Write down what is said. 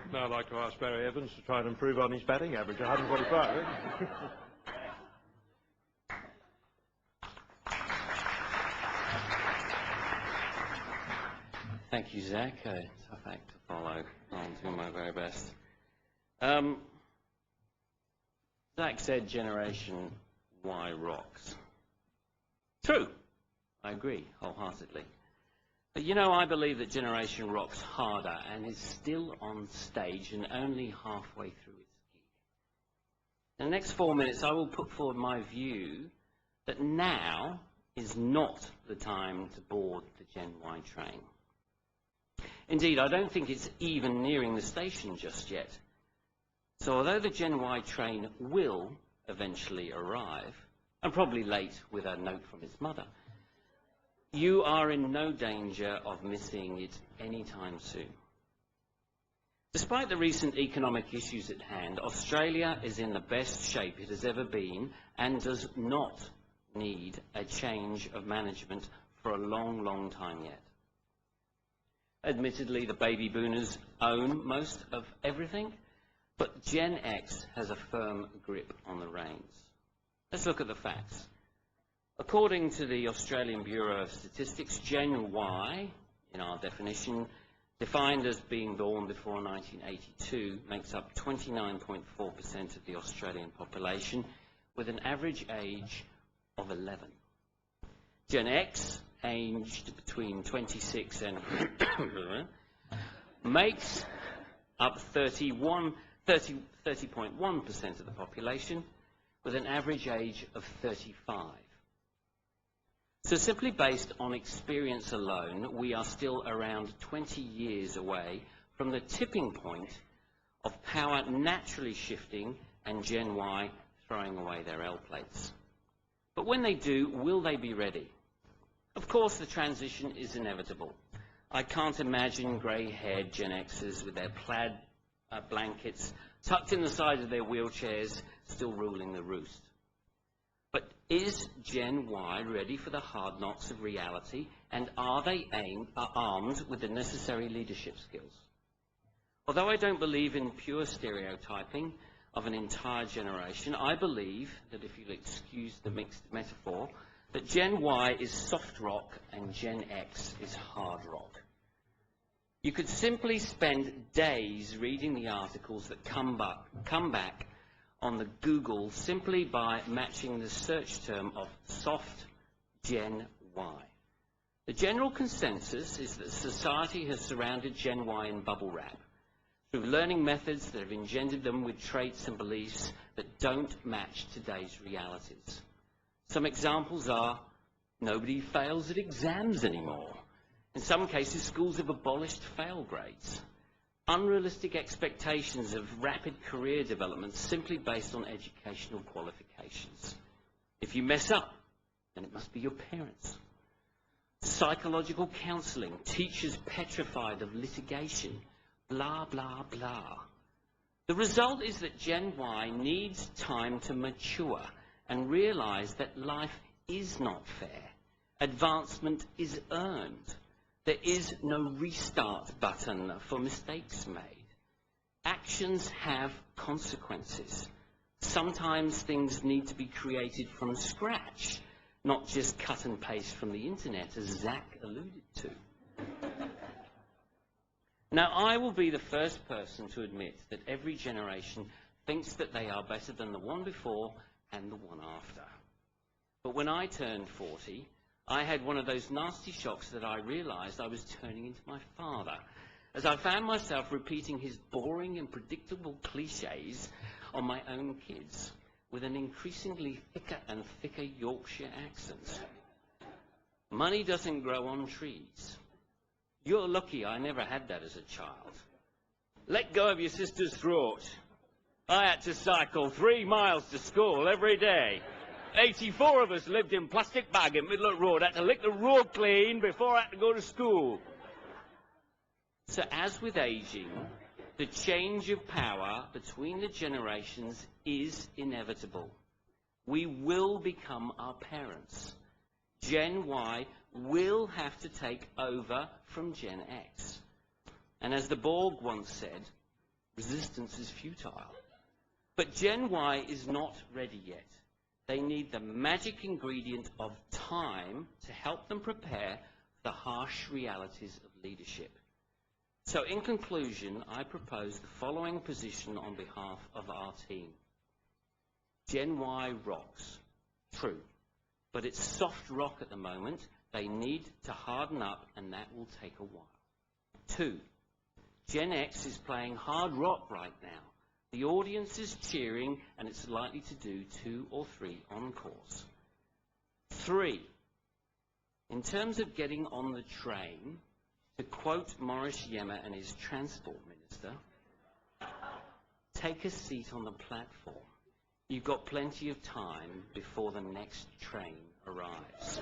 I'd now like to ask Barry Evans to try and improve on his batting average, 145. Thank you, Zach. A tough act to follow. I'll do my very best. Zach said Generation Y rocks. True. I agree wholeheartedly. But you know, I believe that Generation rocks harder and is still on stage and only halfway through its gig. In the next 4 minutes, I will put forward my view that now is not the time to board the Gen Y train. Indeed, I don't think it's even nearing the station just yet. So although the Gen Y train will eventually arrive, and probably late with a note from its mother, you are in no danger of missing it anytime soon. Despite the recent economic issues at hand, Australia is in the best shape it has ever been and does not need a change of management for a long, long time yet. Admittedly, the baby boomers own most of everything, but Gen X has a firm grip on the reins. Let's look at the facts. According to the Australian Bureau of Statistics, Gen Y, in our definition, defined as being born before 1982, makes up 29.4% of the Australian population, with an average age of 11. Gen X, aged between 26 and makes up 30.1% of the population, with an average age of 35. So simply based on experience alone, we are still around 20 years away from the tipping point of power naturally shifting and Gen Y throwing away their L plates. But when they do, will they be ready? Of course, the transition is inevitable. I can't imagine grey-haired Gen Xers with their plaid blankets tucked in the sides of their wheelchairs still ruling the roost. But is Gen Y ready for the hard knocks of reality, and are they armed with the necessary leadership skills? Although I don't believe in pure stereotyping of an entire generation, I believe that, if you'll excuse the mixed metaphor, that Gen Y is soft rock and Gen X is hard rock. You could simply spend days reading the articles that come back on the Google simply by matching the search term of soft Gen Y. The general consensus is that society has surrounded Gen Y in bubble wrap through learning methods that have engendered them with traits and beliefs that don't match today's realities. Some examples are: nobody fails at exams anymore. In some cases, schools have abolished fail grades. Unrealistic expectations of rapid career development simply based on educational qualifications. If you mess up, then it must be your parents. Psychological counselling, teachers petrified of litigation, blah, blah, blah. The result is that Gen Y needs time to mature and realise that life is not fair. Advancement is earned. There is no restart button for mistakes made. Actions have consequences. Sometimes things need to be created from scratch, not just cut and paste from the internet, as Zach alluded to. Now, I will be the first person to admit that every generation thinks that they are better than the one before and the one after. But when I turned 40, I had one of those nasty shocks that I realised I was turning into my father, as I found myself repeating his boring and predictable cliches on my own kids, with an increasingly thicker and thicker Yorkshire accent. Money doesn't grow on trees. You're lucky I never had that as a child. Let go of your sister's throat. I had to cycle 3 miles to school every day. 84 of us lived in plastic bag in middle of the road. Had to lick the road clean before I had to go to school. So as with aging, the change of power between the generations is inevitable. We will become our parents. Gen Y will have to take over from Gen X. And as the Borg once said, Resistance is futile. But Gen Y is not ready yet. They need the magic ingredient of time to help them prepare for the harsh realities of leadership. So in conclusion, I propose the following position on behalf of our team. Gen Y rocks. True. But it's soft rock at the moment. They need to harden up, and that will take a while. 2. Gen X is playing hard rock right now. The audience is cheering, and it's likely to do 2 or 3 encores. 3. In terms of getting on the train, to quote Morris Yemmer and his transport minister, take a seat on the platform. You've got plenty of time before the next train arrives.